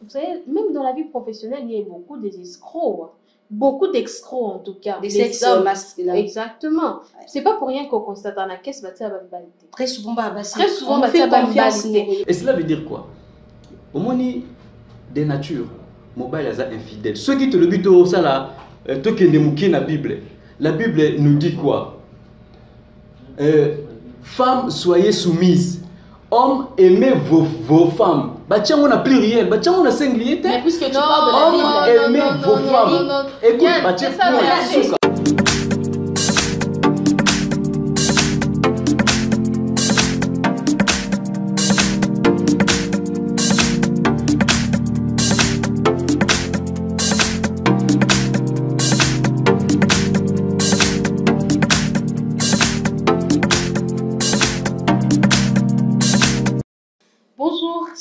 vous savez, même dans la vie professionnelle, il y a beaucoup des escrocs. Beaucoup d'escrocs en tout cas. Des sexes masculins. Exactement. Ouais. C'est pas pour rien qu'on constate en la caisse, très souvent, très souvent, on fait confiance. Et cela veut dire quoi? Au moins, des natures, mobile est infidèle. Ceux qui te le disent, ça là, toi qui es la Bible. La Bible nous dit quoi? Femmes, soyez soumises. Hommes, aimez vos femmes. Bah tiens, on a pluriel. Bah tiens, on a singulier. Mais puisque tu parles de la Bible, aimez vos femmes. Écoute, bah tiens,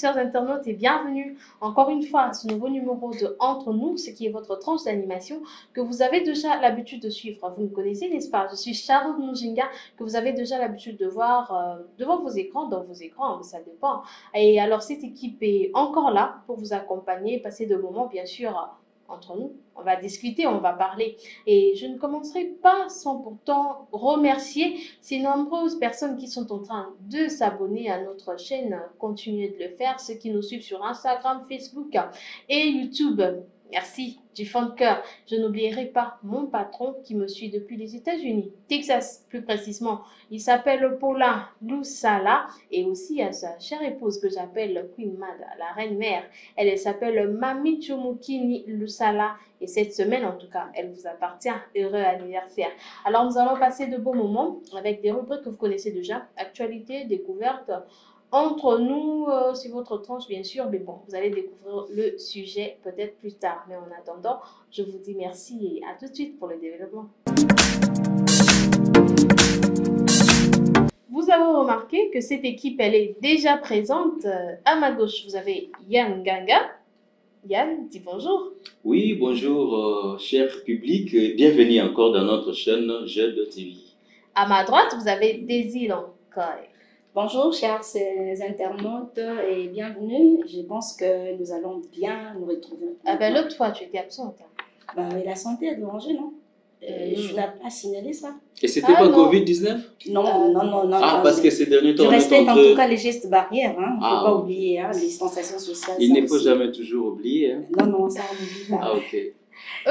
chers internautes et bienvenue encore une fois à ce nouveau numéro de Entre nous, ce qui est votre tranche d'animation que vous avez déjà l'habitude de suivre. Vous me connaissez, n'est-ce pas? Je suis Charlotte Mujinga, que vous avez déjà l'habitude de voir devant vos écrans, dans vos écrans, ça dépend. Et alors cette équipe est encore là pour vous accompagner, passer de moments bien sûr entre nous. On va discuter, on va parler. Et je ne commencerai pas sans pourtant remercier ces nombreuses personnes qui sont en train de s'abonner à notre chaîne. Continuez de le faire. Ceux qui nous suivent sur Instagram, Facebook et YouTube. Merci du fond de cœur. Je n'oublierai pas mon patron qui me suit depuis les États-Unis, Texas plus précisément. Il s'appelle Paula Lusala et aussi à sa chère épouse que j'appelle Queen Mad, la reine mère. Elle s'appelle Mami Chumukini Lusala et cette semaine en tout cas, elle vous appartient. Heureux anniversaire. Alors nous allons passer de beaux moments avec des rubriques que vous connaissez déjà, actualité, découverte. Entre nous, c'est votre tranche bien sûr, mais bon, vous allez découvrir le sujet peut-être plus tard. Mais en attendant, je vous dis merci et à tout de suite pour le développement. Vous avez remarqué que cette équipe, elle est déjà présente. À ma gauche, vous avez Yann Ganga. Yann, dis bonjour. Oui, bonjour, cher public. Bienvenue encore dans notre chaîne Jeude TV. À ma droite, vous avez Daisy Lankoy. Bonjour chers internautes et bienvenue. Je pense que nous allons bien nous retrouver. Ah ben l'autre fois tu étais absente. Bah, la santé a dérangé, non? Je n'ai pas signalé ça. Et c'était pas Covid-19? Non. Ah, parce que ces derniers temps... Je respecte en tout cas les gestes barrières. Il ne faut pas oublier les distanciations sociales. Il ne faut jamais toujours oublier. Non, ça on n'oublie pas. Ah, ok.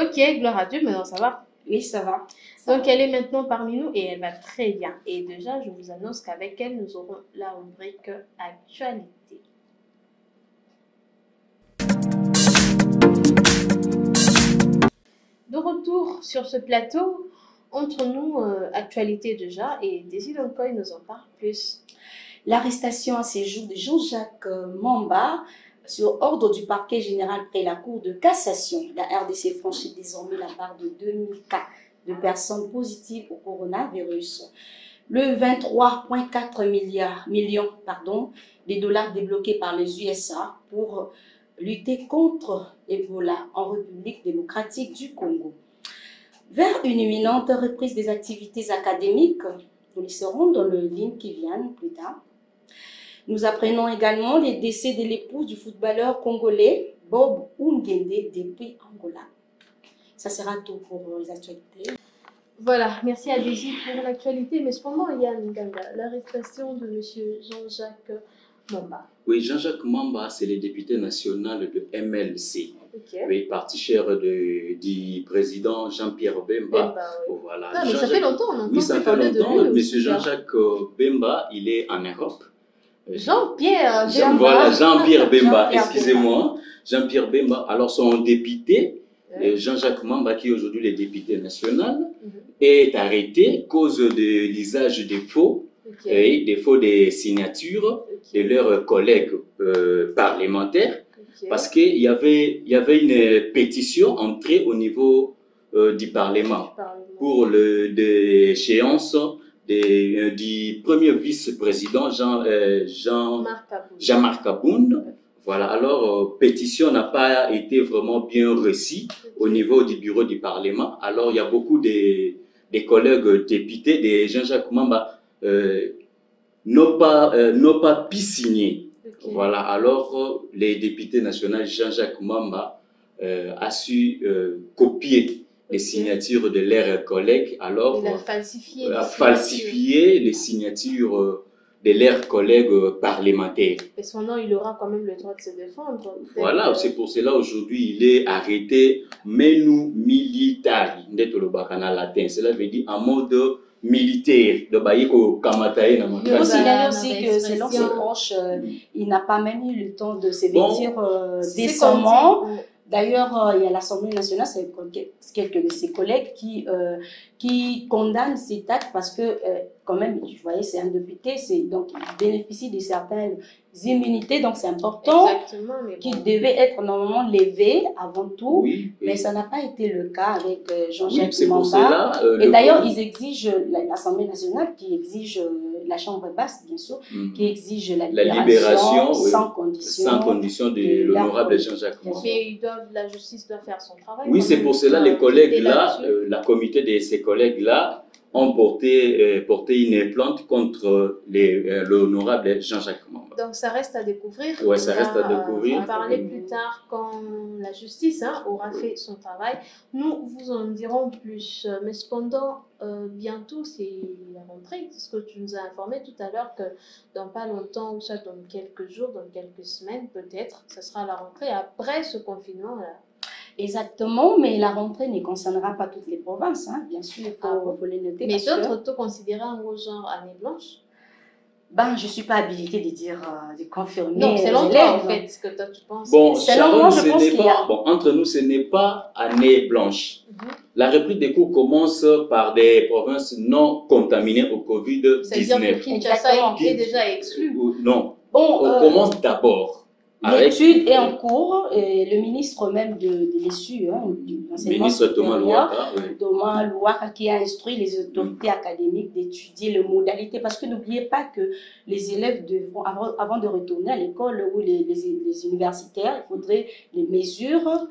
Ok, gloire à Dieu, maintenant ça va? Oui, ça va. Donc, elle est maintenant parmi nous et elle va très bien. Et déjà, je vous annonce qu'avec elle, nous aurons la rubrique Actualité. De retour sur ce plateau, entre nous, Actualité déjà, et Daisy Lankoy nous en parle plus. L'arrestation à ces jours de Jean-Jacques Mamba sur ordre du parquet général près la Cour de cassation. La RDC franchit désormais la barre de 2000 cas de personnes positives au coronavirus. Le 23,4 millions de dollars débloqués par les USA pour lutter contre Ebola en République démocratique du Congo. Vers une imminente reprise des activités académiques, nous le serons dans le ligne qui vient plus tard. Nous apprenons également les décès de l'épouse du footballeur congolais Bob Ungende depuis Angola. Ça sera tout pour les actualités. Voilà, merci à Daisy pour l'actualité. Mais cependant, Yann Ganga, l'arrestation de M. Jean-Jacques Mamba. Oui, Jean-Jacques Mamba, c'est le député national de MLC. Okay. Oui, parti cher du président Jean-Pierre Bemba. Oui. Voilà. Ah, mais ça fait longtemps, non? Oui, ça fait longtemps. Monsieur Jean-Jacques Bemba, il est en Europe. Jean-Pierre Bemba. Voilà, Jean-Pierre Bemba, excusez-moi. Jean-Pierre Bemba, alors son député, Jean-Jacques Mamba, qui est aujourd'hui le député national, est arrêté cause de l'usage des faux, des faux des signatures de leurs collègues parlementaires, parce qu'il y avait une pétition entrée au niveau du Parlement pour l'échéance du premier vice-président Jean-Marc Abound. Voilà, alors pétition n'a pas été vraiment bien reçue au niveau du bureau du Parlement. Alors il y a beaucoup des collègues députés de Jean-Jacques Mamba n'ont pas pu signer Voilà, alors les députés nationaux Jean-Jacques Mamba a su copier les signatures de leurs collègues. Alors, il a falsifié, les signatures de leurs collègues parlementaires. Et son nom, il aura quand même le droit de se défendre. Voilà, c'est pour cela aujourd'hui il est arrêté menu militari, latin. Cela veut dire en mode militaire. Il faut signaler aussi que selon ses proches, il n'a pas même eu le temps de se vêtir décemment. D'ailleurs, il y a l'Assemblée nationale, c'est quelques de ses collègues qui condamnent cet acte parce que, quand même, vous voyez, c'est un député, donc il bénéficie de certaines immunités, donc c'est important, qu'il devait être normalement levé avant tout, mais ça n'a pas été le cas avec Jean-Jacques Mamba. Et d'ailleurs, ils exigent, l'Assemblée nationale qui exige, la Chambre basse, bien sûr, qui exige la libération sans condition de l'honorable Jean-Jacques Mamba. Mais la justice doit faire son travail. Oui, c'est pour cela les collègues là, la comité de ces collègues-là ont porté une plainte contre l'honorable Jean-Jacques Mamba. Donc ça reste à découvrir. Oui, ça reste à découvrir. On va parler plus tard quand la justice aura fait son travail. Nous vous en dirons plus. Mais cependant, bientôt c'est la rentrée. C'est ce que tu nous as informé tout à l'heure que dans pas longtemps, ou soit dans quelques jours, dans quelques semaines peut-être, ce sera la rentrée après ce confinement-là. Exactement, mais la rentrée ne concernera pas toutes les provinces, hein. Bien sûr, il faut les noter. Mais d'autres te considérés en gros genre année blanche? Ben, je ne suis pas habilitée de dire, de confirmer. Non, selon toi, en fait, ce que toi tu penses. Bon, selon moi, je pense qu'il y a... Bon, entre nous, ce n'est pas année blanche. La reprise des cours commence par des provinces non contaminées au Covid-19. C'est-à-dire que Kinshasa est déjà exclu. Non, on commence d'abord. L'étude est en cours, et le ministre même de l'ESU, ministre Thomas Louaka, qui a instruit les autorités académiques d'étudier les modalités, parce que n'oubliez pas que les élèves devront, avant de retourner à l'école ou les universitaires, il faudrait les mesures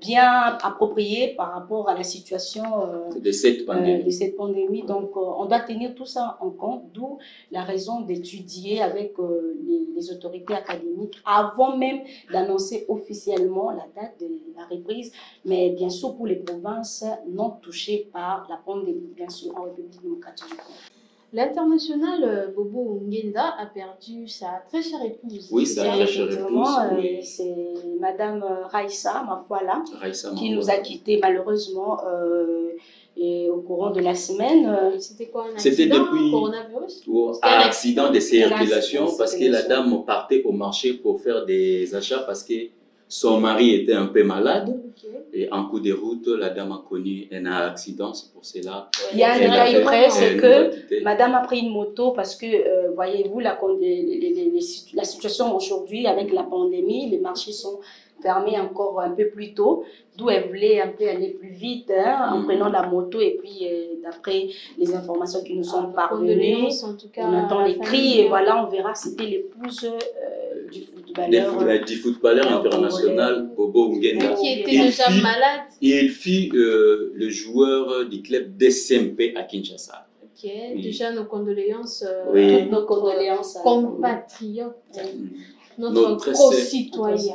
bien appropriées par rapport à la situation de cette pandémie. Donc, on doit tenir tout ça en compte, d'où la raison d'étudier avec les autorités académiques avant même d'annoncer officiellement la date de la reprise, mais bien sûr pour les provinces non touchées par la pandémie, bien sûr en République démocratique du Congo. L'international Bobo Ngenda a perdu sa très chère épouse. Oui, sa très chère épouse. C'est Madame Raïssa, ma foi là, qui nous a quittés malheureusement et au courant de la semaine. C'était quoi, un accident? C'était depuis coronavirus? Un accident de circulation parce que la dame partait au marché pour faire des achats parce que son mari était un peu malade. Et en cours de route, la dame a connu un accident, c'est pour cela. Il y a un détail près, c'est que madame a pris une moto parce que, voyez-vous, la situation aujourd'hui avec la pandémie, les marchés sont fermés encore un peu plus tôt, d'où elle voulait un peu aller plus vite en prenant la moto. Et puis, d'après les informations qui nous sont parvenues, on entend les cris et voilà, on verra c'était l'épouse du footballeur international Bobo Ngenda. Qui était déjà malade. Il fut le joueur du club DSMP à Kinshasa. Ok, déjà nos condoléances, toutes nos condoléances à compatriotes, notre co-citoyen.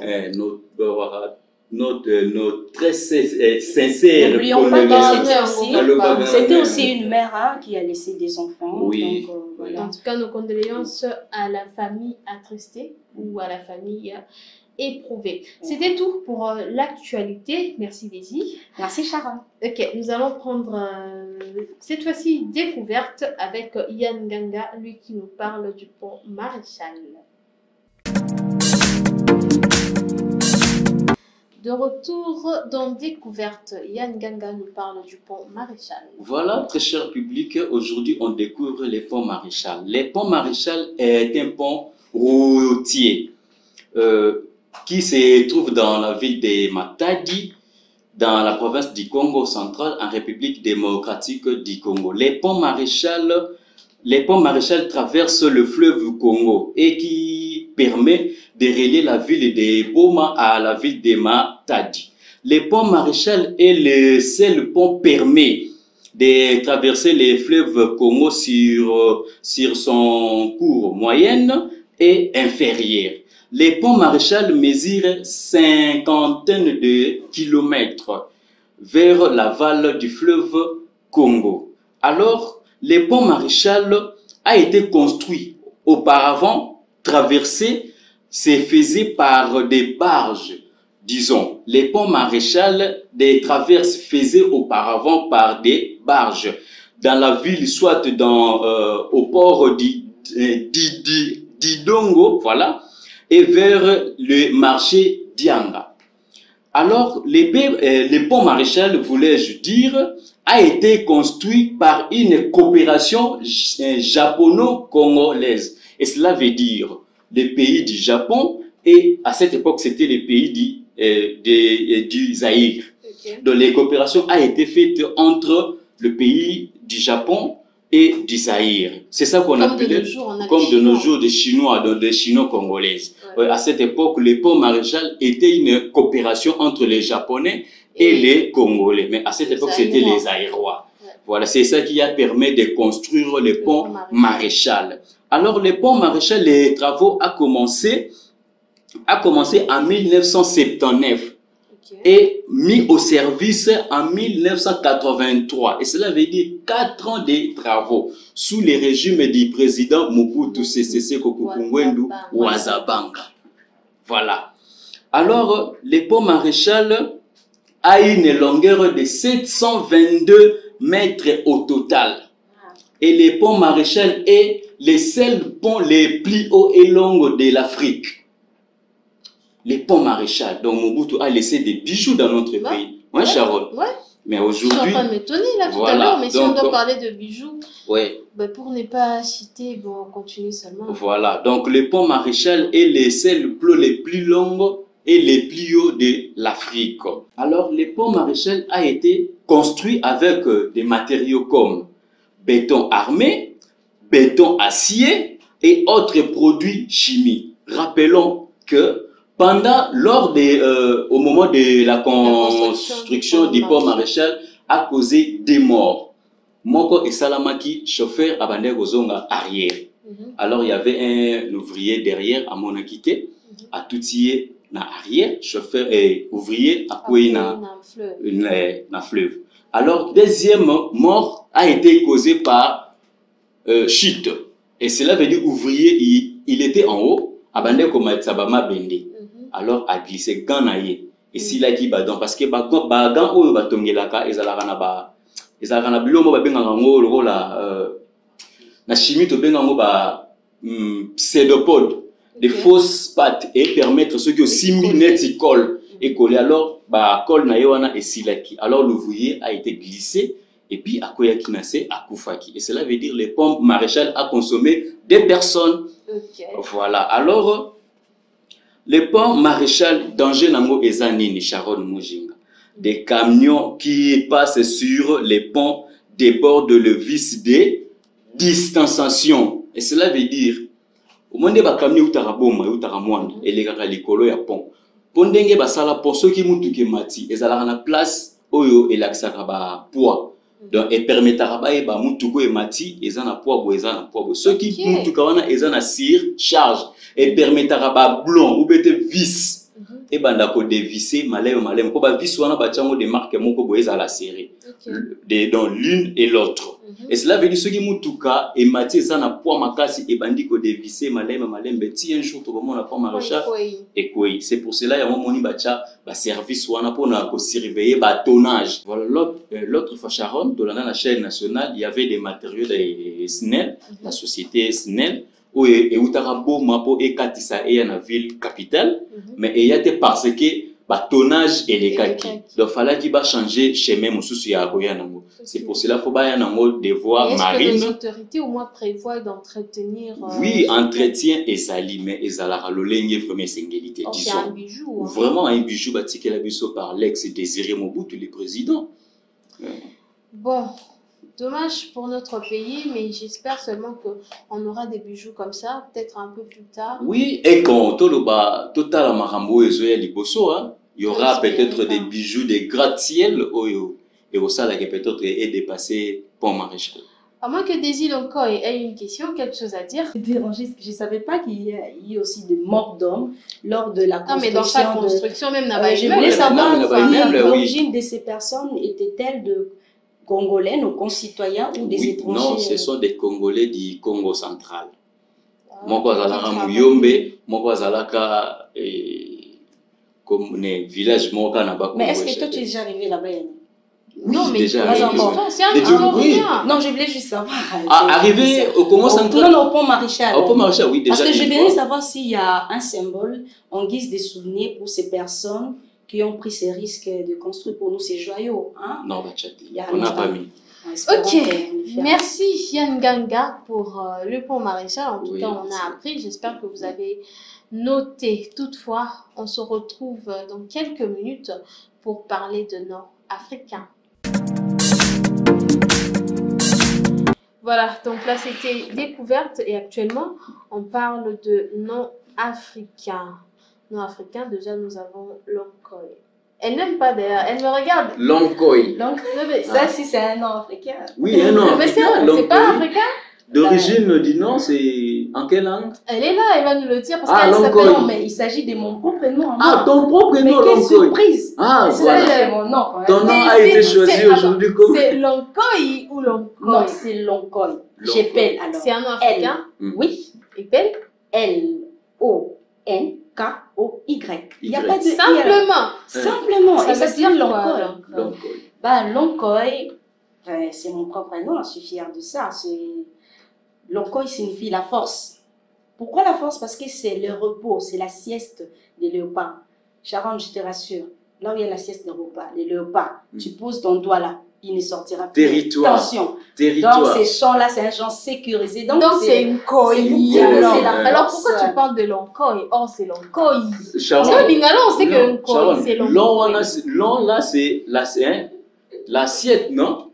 Notre très sincère. N'oublions pas que c'était aussi une mère qui a laissé des enfants. Oui. Donc, voilà. En tout cas, nos condoléances à la famille attristée ou à la famille éprouvée. C'était tout pour l'actualité. Merci Daisy. Merci Sharon. Ok, nous allons prendre cette fois-ci découverte avec Yann Ganga, lui qui nous parle du pont Maréchal. De retour dans Découverte, Yann Ganga nous parle du pont Maréchal. Voilà, très cher public, aujourd'hui on découvre les ponts Maréchal. Le pont Maréchal est un pont routier qui se trouve dans la ville de Matadi, dans la province du Congo central, en République démocratique du Congo. Les ponts Maréchal traversent le fleuve Congo et qui permet de relier la ville de Boma à la ville de Matadi. Le pont Maréchal est le seul pont permet de traverser le fleuve Congo sur son cours moyenne et inférieure. Les ponts Maréchal mesurent cinquantaine de kilomètres vers l'aval du fleuve Congo. Alors, les ponts Maréchal a été construit auparavant, traversé, c'est faisait par des barges. Disons, les ponts Maréchal, des traverses faisaient auparavant par des barges. Dans la ville, soit au port d'Idongo, voilà, et vers le marché d'Yanga. Alors, les ponts Maréchal, voulais-je dire, a été construit par une coopération japono-congolaise. Et cela veut dire les pays du Japon, et à cette époque, c'était les pays du Zaïre. Okay. Donc, les coopérations a été faites entre le pays du Japon et du Zaïre. C'est ça qu'on appelait, comme de nos jours, des Chinois, des Chino-Congolaises. Ouais. À cette époque, les ponts Maréchal étaient une coopération entre les Japonais et les Congolais. Mais à cette époque, c'était les Zaïrois. Ouais. Voilà, c'est ça qui a permis de construire les ponts Maréchal. Alors, les ponts Maréchal, les travaux a commencé en 1979. Et mis au service en 1983. Et cela veut dire 4 ans de travaux sous le régime du président Mobutu Sese Seko Ngbendu Wazabanga. Voilà. Alors, les ponts Maréchal a une longueur de 722 mètres au total. Et les ponts Maréchal est le seul pont les plus hauts et longs de l'Afrique. Les ponts Maréchal. Donc Mobutu a laissé des bijoux dans notre pays. Ouais, Sharon. Ouais. Mais aujourd'hui. Je suis en train de m'étonner là tout à l'heure, mais si on doit parler de bijoux, ben pour ne pas citer, bon, on continue seulement. Voilà. Donc les ponts Maréchal est les seuls plots les plus longs et les plus hauts de l'Afrique. Alors les ponts Maréchal a été construit avec des matériaux comme béton armé, béton acier et autres produits chimiques. Rappelons que au moment de la construction du pont Maréchal, a causé des morts. Moko et Salamaki, chauffeur abandé Gozonga arrière. Alors il y avait un ouvrier derrière à Monakité, à Toutier na arrière, chauffeur et ouvrier à Koué na fleuve. Alors deuxième mort a été causé par chute. Et cela veut dire ouvrier, il était en haut, abandé comme Tsabama Bende. Alors a glissé ganaye et si la qui donc parce que ba gant oyo batongelaka ezalaka na bilomo ba benga ngo lokola na chimie to benga ngo ba pseudopode des fausses pattes et permettre ceux qui ont 6000 mètres colle et coller alors ba colle na yewana et silaki alors l'ouvrier a été glissé et puis à koyaki nase à kufaki et cela veut dire les pompes Maréchal a consommé des personnes. Voilà alors les ponts Maréchal, danger nango ezanini Sharon Mujinga. Des camions qui passent sur les ponts débordent le vice des distanciations. Et cela veut dire, au monde ba camion utaraboma, utaramwanda, et les gars likolo ya pont. Pondenge basala pour ceux qui mutuke mati, ezala na place oyo elaksaka ba poids. Donc et permettra ba ba mutuko e mati, ezana poids bo ezana poids bo. Ceux qui mutuka wana ezana surcharge. Et permettra ba blond ou bete vis et banda ko dévisser malem ko ba vis wana ba chango de marque moko boyeza à la série dans l'une et l'autre et cela veut dire ceux qui mutuka et matière ça na poids makasi et bandi ko dévisser malem beti un jour to comme on a pas Maréchal et quoi c'est pour cela ya moni bacha ba service wana pour na ko surveiller ba tonnage. Voilà l'autre fois Sharon de la chaîne nationale il y avait des matériaux de SNEL la société SNEL et utarabo mapo et katisa et na ville capitale mais il y a parce que ba tonnage et les kaki donc fallait qu'il va changer chemin mususu ya koya nango c'est pour cela faut ba ya nango devoir marine. Est-ce que les autorités au moins prévoient d'entretenir oui entretien et sali mais ezala lolenge vraiment singélité disons un bijou, vraiment un bijou batiké la biso par l'ex Désiré Mobutu le président. Bon, dommage pour notre pays, mais j'espère seulement qu'on aura des bijoux comme ça, peut-être un peu plus tard. Oui, et quand Toloba, Total Marambo et Zoya Liboso, il y aura peut-être des bijoux, des gratte-ciel, et au ça, là, qui peut-être est dépassé Pont Maréchal. À moins que Daisy Lonkoy ait une question, quelque chose à dire. Dérangé, je ne savais pas qu'il y a aussi des morts d'hommes lors de la Non, construction. mais dans chaque construction, même là-bas, Je voulais savoir oui. l'origine de ces personnes était-elle de Congolais, nos concitoyens ou des étrangers? Non, ce sont des Congolais du Congo central. Moi, je suis Muyombe, moi, je suis comme les villages Congolais. Mais est-ce que toi, tu es déjà arrivé là-bas, Yannick? Oui, non, mais déjà pas arrivé. encore. C'est un Oui. historien. Non, je voulais juste savoir. Arrivé au Congo central? Non, au pont Maréchal. Au pont Maréchal, oui, déjà. Parce que je voulais savoir s'il y a un symbole en guise de souvenir pour ces personnes qui ont pris ces risques de construire pour nous ces joyaux. Hein? Non, on n'a pas mis. Ok, merci Yann Ganga pour le pont Maréchal. En tout cas, on a appris. J'espère que vous avez noté. Toutefois, on se retrouve dans quelques minutes pour parler de Nord-Africains. Voilà, donc là c'était découverte et actuellement on parle de non-africains. Non-africains, déjà nous avons Lonkoy. Elle n'aime pas d'ailleurs, elle me regarde. Lonkoy. Ça, si c'est un nom africain. Oui, un nom mais africain. c'est pas africain. D'origine du nom, c'est en quelle langue? Elle est là, elle va nous le dire parce qu'elle s'appelle. Non, mais il s'agit de mon propre nom. Ah, ton propre nom, Lonkoy. Mais quelle Lonkoy. surprise! Ah, voilà. voilà. Mon nom, quand même. Ton nom a été choisi aujourd'hui comme. C'est Lonkoy ou Lonkoy? Non, c'est Lonkoy. J'appelle alors. C'est un nom africain? Oui. Épelle? L-O-N-K-O-Y. Il n'y a pas de Simplement. Simplement. Ça Et ça veut se dit dire Lonkoy. Lonkoy. Bah, Lonkoy, c'est mon propre nom, je suis fière de ça. Lonkoy signifie la force. Pourquoi la force? Parce que c'est le repos, c'est la sieste des léopards. Sharon, je te rassure, là où il y a la sieste des léopards, tu poses ton doigt là, il ne sortira plus. Territoire. Attention. Territoire. Donc, ces champs-là, c'est un champ sécurisé. Donc c'est une koy. Alors pourquoi tu parles de Lonkoy? Oh, c'est Lonkoy. Sharon. Parce que Lingala, on sait que Lonkoy, c'est Lonkoy. Long, là, c'est l'assiette, non?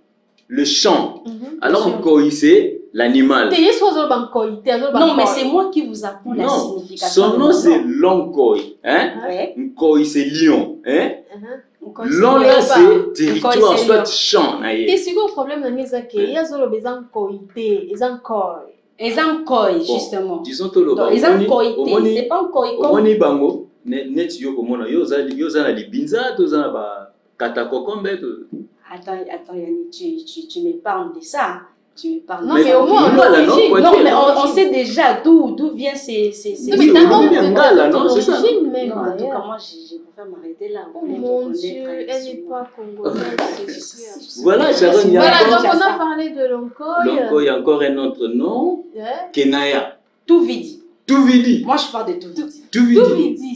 Le champ. Alors, Lonkoy, c'est l'animal. Non, mais c'est moi qui vous apprends la signification. Son nom, c'est Lonkoy. Hein? Nkoy, c'est lion. Hein? Long, là, c'est territoire, soit champ. Et c'est quoi le problème dans les acquis? Il y a des Nkoy, des Nkoy. Les Nkoy, justement. Disons que le les Nkoy, c'est pas Nkoy comme. Omoni bango, net yo komona, yo za na libinza, to za na ba katakokombe. Attends, Yannick, tu me parles de ça. Tu me parles non, mais au moins, non, mais on sait déjà d'où viennent ces. Non, mais d'abord, c'est ça. Même. En tout cas, moi, je préfère m'arrêter là. Oh mon Dieu, elle n'est pas congolaise, c'est sûr. Voilà, Sharon, voilà, donc on a parlé de Lonkoy. Lonkoy, encore un autre nom. Kenaya. Tuvidi. Tuvidi. Moi, je parle de Tuvidi.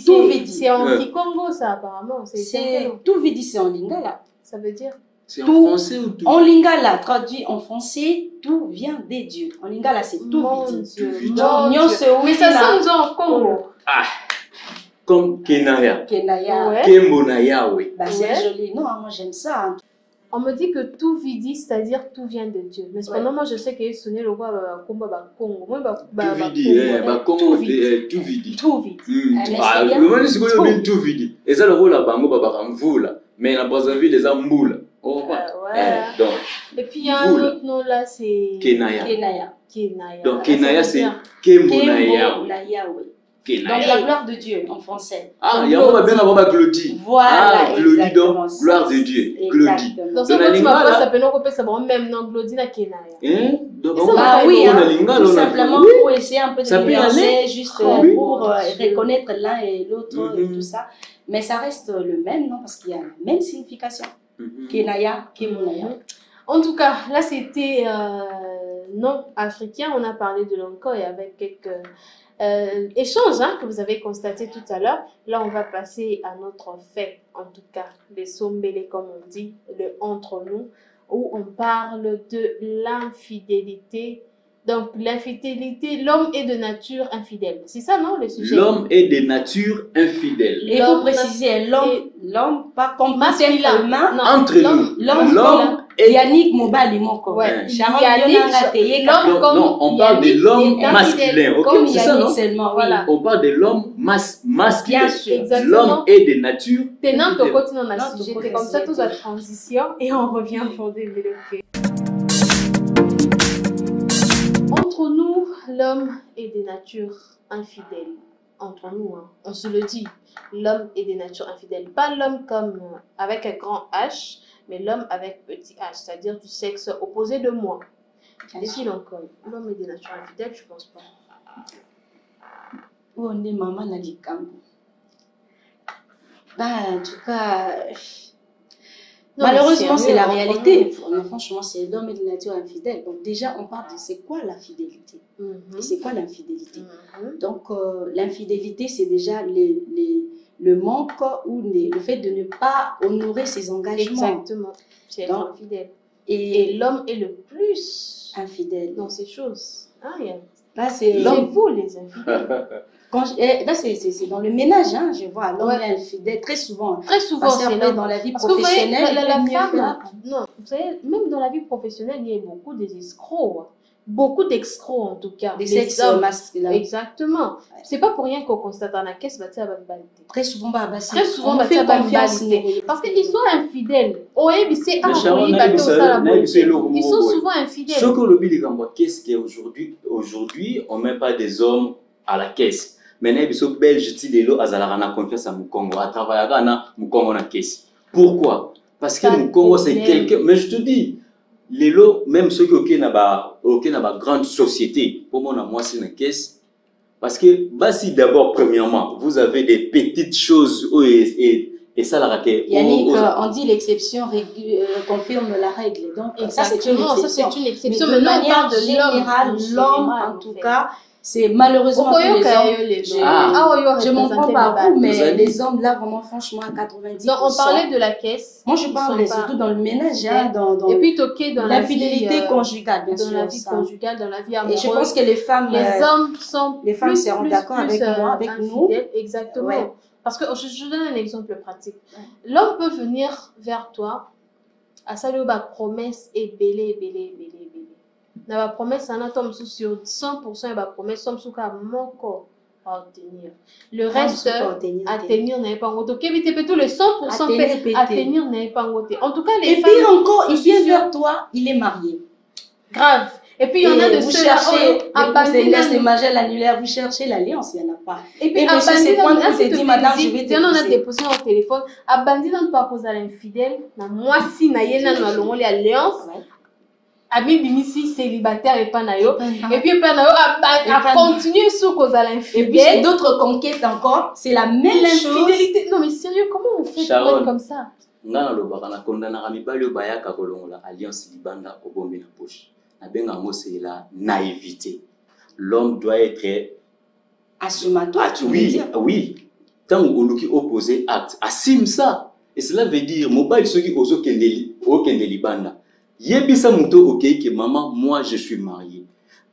Tuvidi. C'est en Kikongo, ça, apparemment. Tuvidi, c'est en lingala. Ça veut dire? C'est en français ou tout? En lingala, traduit en français, tout vient des dieux. En lingala, c'est Tuvidi. Mais ça sonne genre Congo. Ah, comme Kenaya. Kenaya. Kembonaya, oui. Bah, c'est joli. Non, moi, j'aime ça. On me dit que tout vidi, c'est-à-dire tout vient de Dieu. Mais cependant, moi, je sais qu'il y a sonné le roi Congo. Tout vidi. Tout vidi. Ah, le monde c'est quoi le tout vidi? Et ça le rôle là, bango baba mvula. Mais la base vie les amboula. Oh, donc. Et puis il y a un autre nom là, c'est Kenaya. Donc Kenaya c'est Kembonaya. Donc la gloire de Dieu en français. Ah, il y a un bien avant ma Glodie. Voilà, ah, Glodie donc gloire de Dieu. Glodie. Donc ça tu m'as pas s'appeler on peut savoir même non Glodie na Kenaya. Donc oui, tout simplement pour essayer un peu de nuancer juste pour reconnaître l'un et l'autre et tout ça. Mais ça reste le même, non? Parce qu'il y a la même signification. Kenaya, Kemonaya. En tout cas, là c'était non africain. On a parlé de Lonkoy avec quelques échanges que vous avez constaté tout à l'heure. Là, on va passer à notre fait, en tout cas, les sombélés, comme on dit, le entre nous, où on parle de l'infidélité. Donc, l'infidélité, l'homme est de nature infidèle. C'est ça, non, le sujet? L'homme est de nature infidèle. Il faut préciser, l'homme, pas comme masculin. Entre nous. L'homme et Yannick Mobali, mon corps. Ouais. Non, on parle de l'homme masculin. Comme c'est ça, non? Seulement, voilà. On parle de l'homme masculin. Bien sûr. L'homme est de nature. Tenant au côté dans la sujet. C'est comme ça, toute la transition. Et on revient pour développer. Entre nous, l'homme est des natures infidèles. Entre nous, hein, on se le dit, l'homme est des natures infidèles. Pas l'homme comme avec un grand H, mais l'homme avec petit H, c'est-à-dire du sexe opposé de moi. Est-il encore l'homme est des natures infidèles? Je pense pas. On est maman na likambo. En tout cas, Non, malheureusement, c'est la sérieux, réalité. Franchement, c'est l'homme est de nature infidèle. Donc déjà, on parle de c'est quoi la fidélité et c'est quoi l'infidélité. Donc l'infidélité, c'est déjà le manque ou le fait de ne pas honorer ses engagements. Exactement. C'est être Donc, infidèle. Et Et l'homme est le plus infidèle. dans ces choses. Ah, yeah. Là, c'est C'est vous les infidèles. là, c'est dans le ménage, hein, je vois. L'homme est infidèle très souvent. Très souvent, Parce c'est qu'après, l'homme. dans la vie Parce que vous voyez, professionnelle, la il peut mieux femme, faire. non, vous savez, même dans la vie professionnelle, il y a beaucoup des escrocs. Hein. Beaucoup d'escrocs en tout cas. Des Les sexes hommes. masculins. Exactement. C'est pas pour rien qu'on constate en la caisse, bah, à banalité. Très souvent, Très souvent, on fait confiance. parce qu'ils sont infidèles. Ils sont souvent infidèles. Ce que le bilan est qu'est-ce qu'aujourd'hui, on ne met pas des hommes à la caisse. Maintenant, ils sont belges, ils ont confiance à Mukongo, à travailler à Mukongo na caisse. Pourquoi? Parce que Mukongo, c'est quelqu'un. Mais je te dis, les lots, même ceux qui ont une grande société, pour moi, c'est une caisse. Parce que, si d'abord, premièrement, vous avez des petites choses et ça, la raquette. Yannick, on dit l'exception confirme la règle. Donc, ça, c'est une exception. Mais de manière générale, l'homme, en tout cas, c'est malheureusement que les hommes. Je m'en prends pas vous, mais les hommes, là, vraiment, franchement, à 90%. Non, on parlait de la caisse. Moi, je parle surtout dans le ménage, et puis toqué dans l'infidélité conjugale, bien sûr. Dans la vie conjugale, dans la vie amoureuse. Et je pense que les femmes, les hommes sont les femmes seront d'accord avec moi, avec nous. Exactement. Ouais. Parce que je donne un exemple pratique. L'homme peut venir vers toi à saluer ma promesse et belé. La promesse, on a sur 100% et la promesse, somme sous mon corps à obtenir. Le reste, à tenir n'est pas en haut. Ok, mais tout le 100% à tenir n'est pas en haut. En tout cas, les femmes. Et puis encore, il vient vers toi, il est marié. Grave. Et puis il y en a de vous ceux là les majeurs annulaires, vous cherchez l'alliance, il n'y en a pas. Et puis c'est quand vous dit madame, je vais te on a déposé au téléphone, abandi dans pas poser à l'infidèle, na moi si na yena na longo l'alliance. Ami bimisi célibataire et pas nayo. Et puis pas nayo a continuer sur cause à l'infidèle. Et puis d'autres conquêtes encore, c'est la même l'infidélité. Non mais sérieux, comment on fait pour être comme ça? Ngana lo bakana kondana ramibali bayaka kolongola alliance libanda obombi na poche. C'est la naïveté. L'homme doit être assumatoire. Oui. Tant on est opposé acte, assume ça. Et cela veut dire, mobile ceux qui osent kende libanda. Yebisa muto ok que maman, moi je suis marié.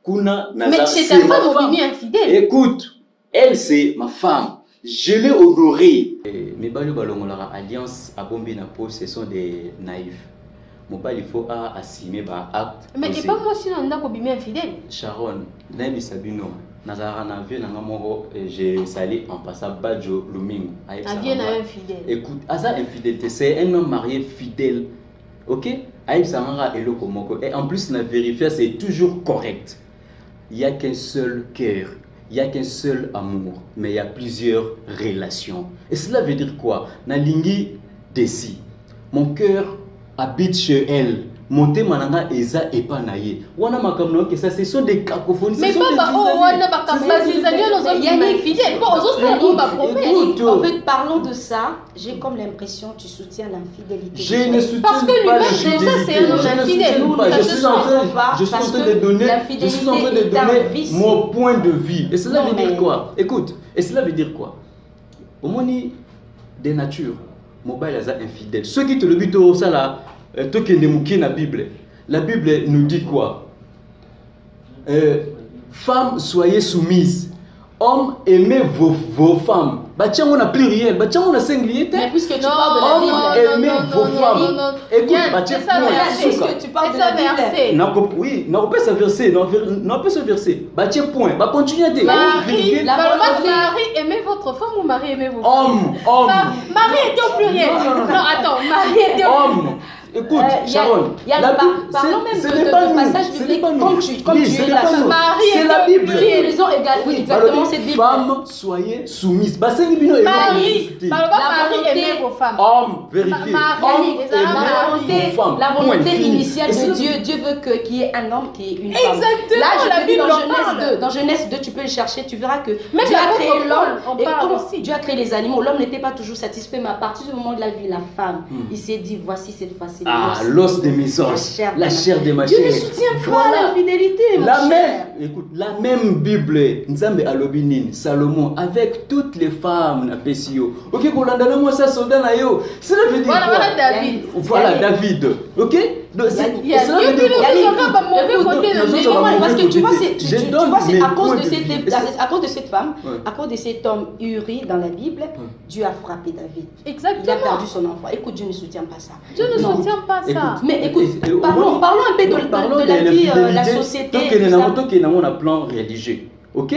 Kuna mais c'est ta femme ou infidèle. Écoute, elle c'est ma femme. Je l'ai honorée. Mes balou balongola alliance à bombi na poche, ce sont des naïfs. Il faut assumer par acte. Mais et pas moi si on a bien infidèle. Sharon, Nabi Sabino, Nazara na vie nangamoro, j'ai salé en passant Badjo Lumingo. Écoute, Asa infidélité, c'est un homme marié fidèle. Ok? Aïb Samara et Lokomoko. Et en plus, la vérifier, c'est toujours correct. Il n'y a qu'un seul cœur, il n'y a qu'un seul amour, mais il y a plusieurs relations. Et cela veut dire quoi? Nalingi Desi. Mon cœur habite chez elle. Monter mananga eza epanaye. Wana makamno que ça ce sont des cacophonie. Mais papa wana bakamba zizania nos hommes Yannick fidèle. Bon aux autres en fait parlons de ça, j'ai comme l'impression que tu soutiens l'infidélité. Je ne soutiens parce que pas lui déjà c'est un infidèle. Je suis en train de donner mon point de vue. Et cela veut dire quoi? Écoute, et cela veut dire quoi? Au moins des natures mobile asa infidèle. Ceux qui te le butent au ça là, toi qui n'es la Bible. La Bible nous dit quoi? Femmes, soyez soumises. Hommes, aimez vos femmes. Batiens, on n'a plus rien. Batiens, on a singulier. Mais puisque tu parles de la Bible, aimez vos femmes. Écoute, Batiens, puisque tu parles de la Bible. Oui, non, pas ce verset. Non, pas ce verset. Batiens, point. Bah, continuez à dire. Marie, aimez votre femme ou Marie aimez vos femmes? Homme. Marie était au pluriel. Non, attends, Marie était au pluriel. Homme. Écoute, Sharon, parlons même de passage biblique. Quand tu es la femme, c'est la Bible. Ils ont égal, oui, exactement, c'est Bible. Femmes, soyez soumises. Marie, aimez vos femmes. Homme, vérifiez. La volonté initiale de Dieu. Dieu veut qu'il y ait un homme qui est une femme. Exactement. Là, je la te dis Bible dans Genèse 2, tu peux le chercher, tu verras que même Dieu a créé l'homme. Et comme Dieu a créé les animaux, l'homme n'était pas toujours satisfait, mais à partir du moment de la vie, la femme, il s'est dit, voici cette fois-ci l'os de mes os, la chair de ma chair. Dieu ne soutient pas la fidélité, La même Bible, Nzambe Alobinin, Salomon, avec toutes les femmes, na pesio. Ok, Kolandana, moi ça soldat na yo. Cela veut dire quoi? Voilà David. Voilà David. Ok? Parce que tu vois, c'est à cause de cette femme, à cause de cet homme Uri dans la Bible, Dieu a frappé David. Exactement. Il a perdu son enfant. Écoute, Dieu ne soutient pas ça. Dieu ne soutient pas ça. Mais écoute, parlons un peu de la vie, la société. On a plan religieux. Ok?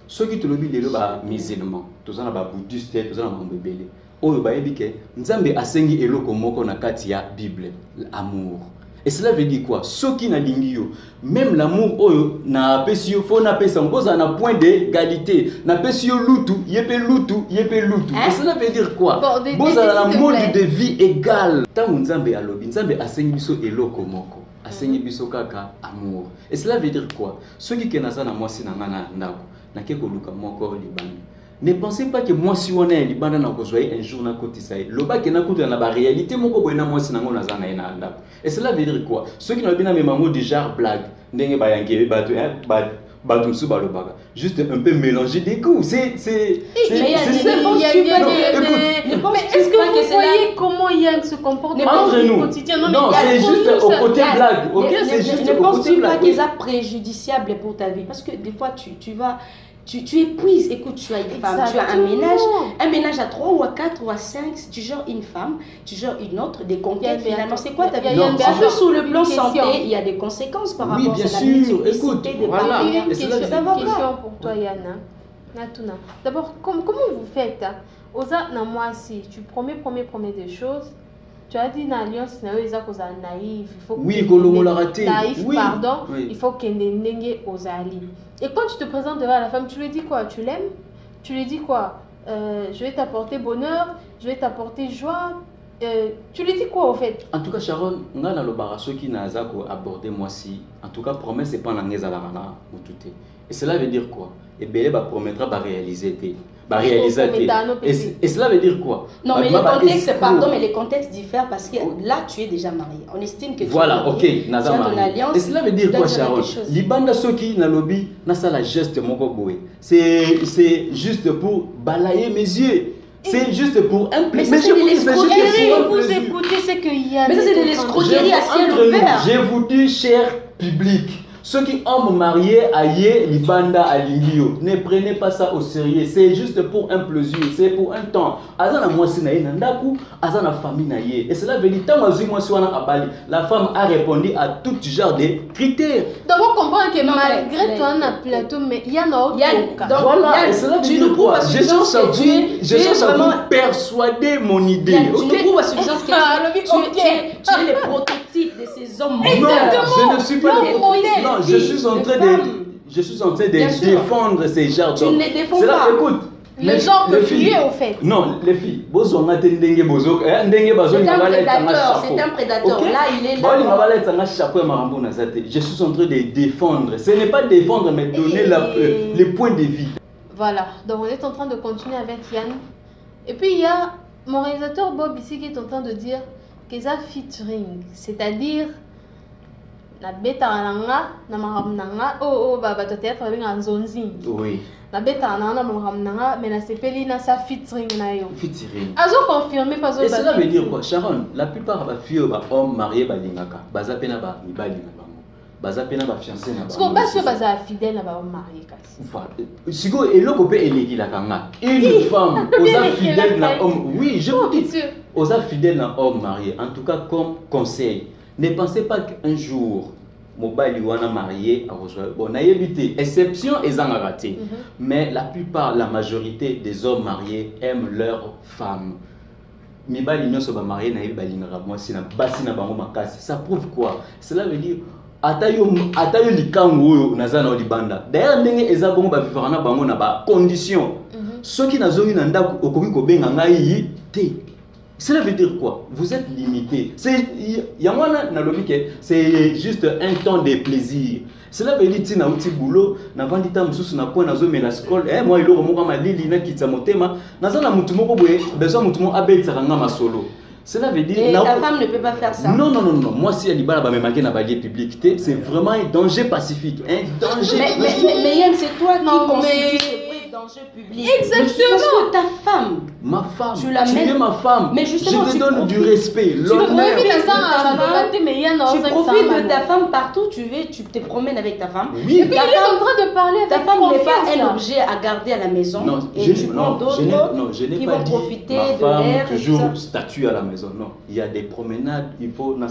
Ceux qui te le disent, c'est musulmans. Tous les bouddhistes, tous les bébés. Oyo bayebi ke Nzambe asengi eloko moko na kati ya Bible, l'amour. Et cela veut dire quoi? Ceux qui na lingi yo, même l'amour oyo na pesi yo fo na pesa ngoza na point d'égalité. Na pesi yo lutu, yepe lutu. Et cela veut dire quoi? Boza na mode de vie égal. Tant Nzambe alobi, Nzambe asengi biso eloko moko. Asengi biso kaka amour. Et cela veut dire quoi? Ceux qui kenaza na mwasi na ngana ndako, na ke koluka moko libani. Ne pensez pas que moi si on est liban na kozwaye un jour na koti ça. Loba ke na koti na ba réalité moko boyena moi si nango naza na ina ndako. Et cela veut dire quoi? Ceux qui n'ont pas mes mamans du genre blague, ndenge ba yangi ba tout ba lobaga. Juste un peu mélanger des coups. C'est mais est-ce que vous voyez comment Yann se comporte dans le quotidien? Non, c'est juste au côté blague. OK, c'est juste au côté blague. Ne pense pas que c'est préjudiciable pour ta vie parce que des fois tu vas tu épuises, écoute, tu as une femme, tu as un ménage à 3 ou à 4 ou à 5, si tu gères une femme, tu gères une autre, des conquêtes finalement, c'est quoi ta vie? En plus, sur le plan santé, il y a des conséquences par rapport à la multiplicité des parents. Une question pour toi, Yana. Natuna. D'abord, comment vous faites? Oza na moi si tu promets des choses. Tu as dit dans l'alliance, naïf, il faut naïf, pardon, il faut qu'elle n'ait ozali. Et quand tu te présentes devant la femme, tu lui dis quoi? Tu l'aimes? Tu lui dis quoi? Je vais t'apporter bonheur, je vais t'apporter joie. Tu lui dis quoi au fait? En tout cas, Sharon, on a le barasso qui n'a pas abordé moi si. En tout cas, promesse c'est pas la ngeza la rana ou tout. Et cela veut dire quoi? Et Bélé va promettre de réaliser. Et cela veut dire quoi? Non, mais les contextes, pardon, mais les contextes diffèrent parce que là, tu es déjà marié. On estime que tu voilà, es marié. Ok, naza marié. Et cela veut dire quoi, Sharon? Libanda Soki na lobby, na la geste moko boé. C'est juste pour balayer mes yeux. C'est juste pour impliquer. Mais c'est de l'escroquerie. Vous écoutez ce qu'il y a. Mais ça, c'est de l'escroquerie à ciel ouvert. Je vous dis, cher public, ceux qui ont marié aïe libanda à l'ingio, ne prenez pas ça au sérieux. C'est juste pour un plaisir, c'est pour un temps. Azana moi sinaï nandaku, azana famille naïe. Et cela veut dire tant moi si la femme a répondu à tout genre de critères. Donc on comprend que malgré toi on a plateau, mais il y en a autre. Voilà, et cela veut dire quoi? Je cherche à vous persuader mon idée. Tu nous prouves à suffisance que tu es le prototype de ces hommes. Non, je ne suis pas le prototype. Non, je suis en train de défendre ces genres d'hommes. Tu ne les défends pas. Écoute, le genre de filles au fait. Non, les filles. C'est un prédateur. Là, il est là. Je suis en train de défendre. Ce n'est pas défendre, mais donner les points de vue. Voilà, donc on est en train de continuer avec Yann. Et puis il y a mon réalisateur Bob ici qui est en train de dire que ça featuring, c'est-à-dire la bêta nanga na mahamnanga bato théâtre avec nzonzi. Oui. La bêta nanga mahamnanga mais na sepeli na sa featuring na yo. Featuring. Azo confirmé pas zo. Et cela veut dire quoi? Sharon, la plupart ba filles ba hommes mariés ba lingaka, baza pena ba mibali na bango. Baza pena ba fiancé na bango. Parce que ba sûr baza fidèle na ba homme marié kasi. Voilà. Sigo eloko pe eleki la kanga. Une femme osa fidèle na homme. Oui, je vous dis. Osa fidèle na homme marié. En tout cas comme conseil. Ne pensez pas qu'un jour, mobile wana marié, bon, évité. Exception et en raté. Mais la plupart, la majorité des hommes mariés aiment leurs femmes. mibali nyonso ba marié na balingaka mwasi na basi na bango makasi. Ça prouve quoi? Cela veut dire atayo likango oyo naza na libanda. D'ailleurs ndenge eza bongo ba vivre na bango na ba condition. Soki nazongi na ndako okoki ko benga ngai te. Cela veut dire quoi? Vous êtes limité. C'est juste un temps de plaisir. Cela veut dire que tu boulot, na vandita mususu na kwa nazo mela scroll. Moi iloko moko malili na kitsa motema. Naza na mutu moko boye, besoin mutu moko abetsa nga masolo. Cela veut dire et ta femme ne peut pas faire ça. Non. Moi si Alibala ba me marquer na balier public, c'est vraiment un danger pacifique, un danger. Mais Yann, c'est toi qui constitue ce danger public. Exactement. Parce que ta femme, ma femme, tu es ma femme. Mais justement, je te donne du respect. Tu profites de ta femme partout, tu te promènes avec ta femme. Oui. Et puis il est en train de parler avec ta femme n'est pas un là. objet à garder à la maison. Non, et tu prends d'autres qui vont profiter de l'air. Toujours statut à la maison. Non, il y a des promenades, il faut il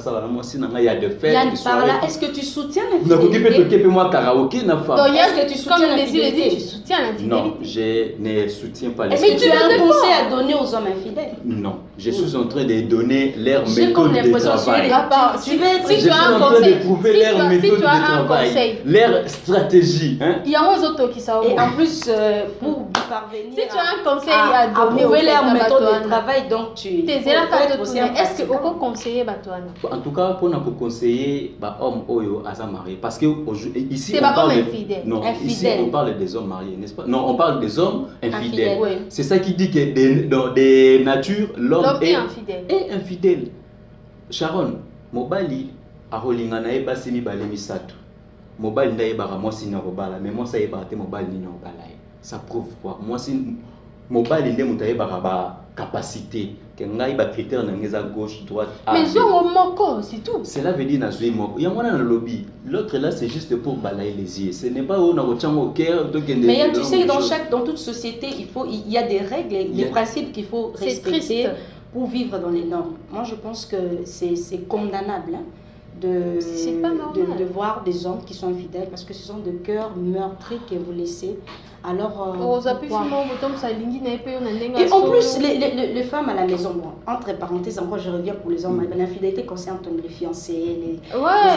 y a des fêtes. Yann, par là, est-ce que tu soutiens l'infidélité? Moi karaoké na femme. Donc est-ce que tu soutiens l'infidélité? Tu soutiens l'infidélité? Non, je ne soutiens pas l'infidélité. Est-ce que tu as un conseil à donner aux hommes infidèles? Non, je suis en train de donner leur méthode de travail. Si tu as un conseil, de prouver leur méthode de travail, leur stratégie. Il y a un autre qui s'en et en plus, pour parvenir si tu as un conseil à donner prouver leur méthode de travail, donc tu est-ce que vous peut conseiller en tout cas, pour nous conseiller homme oyo asa marié parce que ici on parle infidèle. Non, ici on parle des hommes mariés, n'est-ce pas? Non, on parle des hommes infidèles. Oui. C'est ça qui dit que dans des natures l'homme est infidèle. Sharon, mobali arolinga na eba simi balemi sato. Mobali nda eba mwasi na robala, mais moi ça eba te mobali ni na robala. Ça prouve quoi? Moi si mobali nde muta eba ba capacité que ngai ba critère na ngeza gauche droite. Mais zongo moko, c'est tout. Cela veut dire na zui moko. Ya mwana na lobby. L'autre là c'est juste pour balayer les yeux. Ce n'est pas on a retiens au cœur donc mais tu sais dans toute société, il y a des règles, des principes qu'il faut respecter pour vivre dans les normes. Moi je pense que c'est condamnable hein, de voir des hommes qui sont infidèles parce que ce sont de cœurs meurtris que vous laissez. Alors, et en plus, les femmes à la maison, bon, entre parenthèses, encore je reviens pour les hommes, l'infidélité concerne les fiancés, les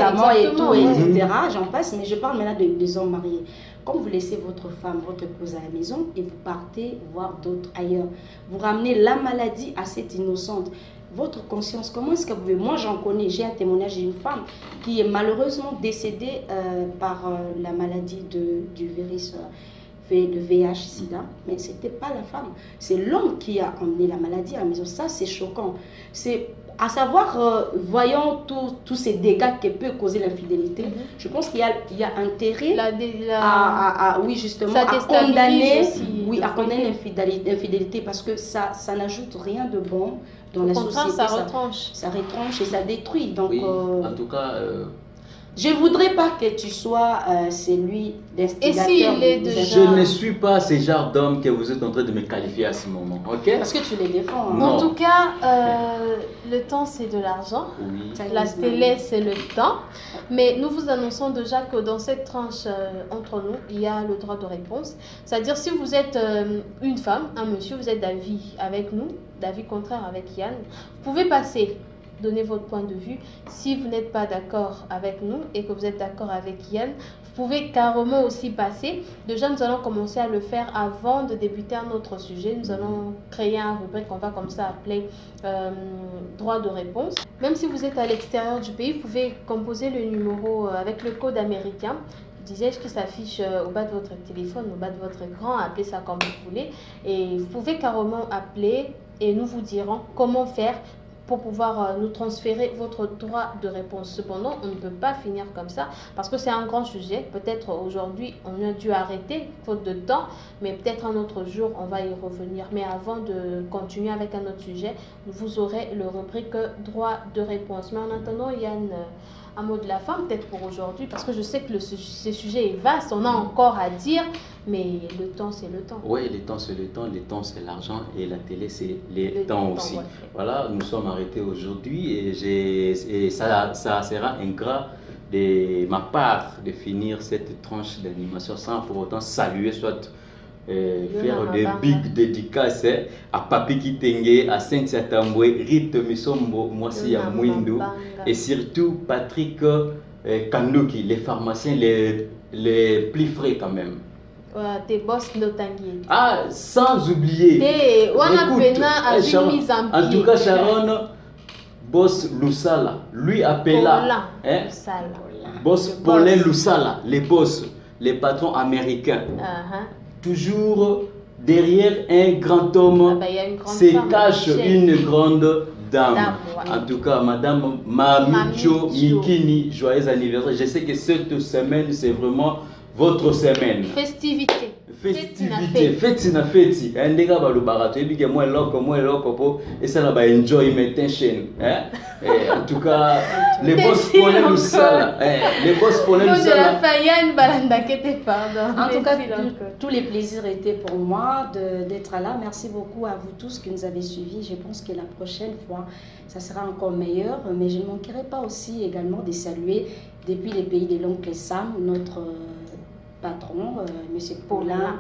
amants et tout, etc. J'en passe, mais je parle maintenant des hommes mariés. Comme vous laissez votre femme, votre épouse à la maison et vous partez voir d'autres ailleurs, vous ramenez la maladie à cette innocente. Votre conscience, comment est-ce que vous pouvez... Moi, j'en connais, j'ai un témoignage d'une femme qui est malheureusement décédée par la maladie du virus, le VIH-Sida, mais ce n'était pas la femme. C'est l'homme qui a emmené la maladie à la maison. Ça, c'est choquant. C'est à savoir, voyant tous ces dégâts que peut causer l'infidélité, je pense qu'il y a intérêt oui, justement, à condamner l'infidélité parce que ça n'ajoute rien de bon dans la société. Ça retranche. Ça retranche et ça détruit. Donc, oui, en tout cas... je ne voudrais pas que tu sois celui d'instigateur. Et s'il est déjà... Je ne suis pas ce genre d'homme que vous êtes en train de me qualifier à ce moment, ok? Parce que tu les défends. Hein. En tout cas, le temps c'est de l'argent. Oui. La télé c'est le temps. Mais nous vous annonçons déjà que dans cette tranche entre nous, il y a le droit de réponse. C'est-à-dire si vous êtes une femme, un monsieur, vous êtes d'avis avec nous, d'avis contraire avec Yann, vous pouvez passer. Donner votre point de vue. Si vous n'êtes pas d'accord avec nous et que vous êtes d'accord avec Yann, vous pouvez carrément aussi passer. Déjà, nous allons commencer à le faire avant de débuter un autre sujet. Nous allons créer un rubrique qu'on va comme ça appeler droit de réponse. Même si vous êtes à l'extérieur du pays, vous pouvez composer le numéro avec le code américain. Disais-je qui s'affiche au bas de votre téléphone, au bas de votre écran, appelez ça comme vous voulez. Et vous pouvez carrément appeler et nous vous dirons comment faire pour pouvoir nous transférer votre droit de réponse. Cependant, on ne peut pas finir comme ça parce que c'est un grand sujet. Peut-être aujourd'hui, on a dû arrêter faute de temps, mais peut-être un autre jour, on va y revenir. Mais avant de continuer avec un autre sujet, vous aurez le rubrique droit de réponse. Mais en attendant, Yann, un mot de la fin peut-être pour aujourd'hui parce que je sais que ce sujet est vaste, on a encore à dire, mais le temps c'est le temps. Oui, le temps c'est le temps, c'est l'argent et la télé c'est le temps aussi. Ouais. Voilà, nous sommes arrêtés aujourd'hui et ça sera ingrat de ma part de finir cette tranche d'animation sans pour autant saluer soit faire des big dédicaces à Papi Kitenge, à Cynthia Tamboué, Rite Misombo, Mwasi ya Mwindo, et surtout Patrick Kandoki, les pharmaciens les plus frais quand même. Tes boss Notangi. Ah, sans oublier. En tout cas, Sharon, boss Lusala, lui appela. Boss Paulin Lusala, les boss, les patrons américains. Toujours derrière un grand homme se cache une grande dame. En tout cas, Madame Mamicho Mikini, joyeux anniversaire. Je sais que cette semaine, c'est vraiment votre semaine. Festivité. Fête na fête. Ndega ba lo barato et que moi loko et ça là ba enjoyment tension. En tout cas, les boss pour le sala. Les boss pour le sala. En tout cas, tous les plaisirs étaient pour moi d'être là. Merci beaucoup à vous tous qui nous avez suivis. Je pense que la prochaine fois, ça sera encore meilleur. Mais je ne manquerai pas aussi également de saluer depuis les pays de l'oncle Sam, notre patron, M. Paulin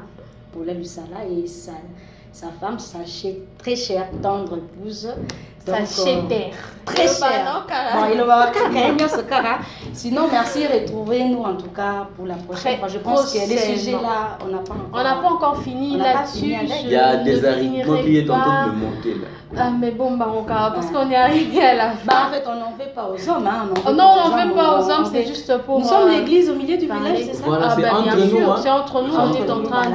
Lusala et sa femme, sa très chère, tendre épouse. Sa chère. Très chère. Bon, il va sinon, merci, retrouvez-nous en tout cas pour la prochaine fois. Je pense que les sujets là, on n'a pas encore fini là-dessus. Il y a des arithmes qui est en train de monter là. Ah, mais bon, parce qu'on est arrivé à la fin. En fait, on n'en fait pas aux hommes. Hein. On n'en fait pas aux hommes, c'est juste pour... Nous sommes l'église au milieu du village, c'est ça? Voilà, c'est entre nous. C'est entre nous, on est en train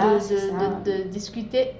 de discuter.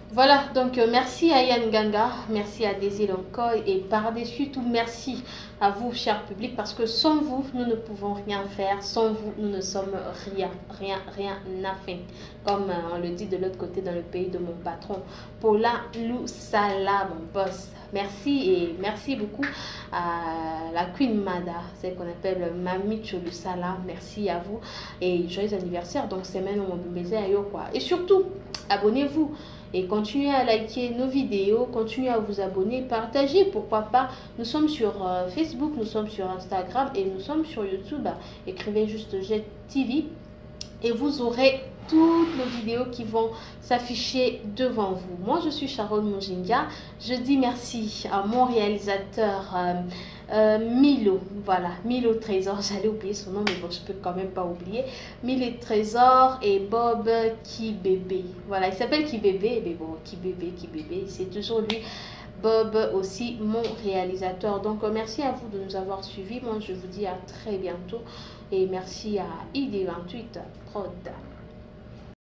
Voilà, donc merci à Yann Ganga, merci à Daisy Lonkoy et par-dessus tout, merci à vous, cher public, parce que sans vous, nous ne pouvons rien faire, sans vous, nous ne sommes rien à faire. Comme on le dit de l'autre côté dans le pays de mon patron, Paulin Lusala, mon boss. Merci et merci beaucoup à la Queen Mada, celle qu'on appelle Mamie Cholusala. Merci à vous et joyeux anniversaire. Donc, semaine où on baiser à quoi. Et surtout, abonnez-vous. Et continuez à liker nos vidéos, continuez à vous abonner, partagez, pourquoi pas. Nous sommes sur Facebook, nous sommes sur Instagram et nous sommes sur YouTube. Écrivez juste Jet TV et vous aurez toutes nos vidéos qui vont s'afficher devant vous. Moi, je suis Sharon Mujinga. Je dis merci à mon réalisateur Milo. Voilà, Milo Trésor. J'allais oublier son nom, mais bon, je peux quand même pas oublier. Milo Trésor et Bob Kibébé. Voilà, il s'appelle Kibébé, mais bon, Kibébé, c'est toujours lui. Bob aussi, mon réalisateur. Donc, merci à vous de nous avoir suivis. Moi, je vous dis à très bientôt. Et merci à ID28 Prod.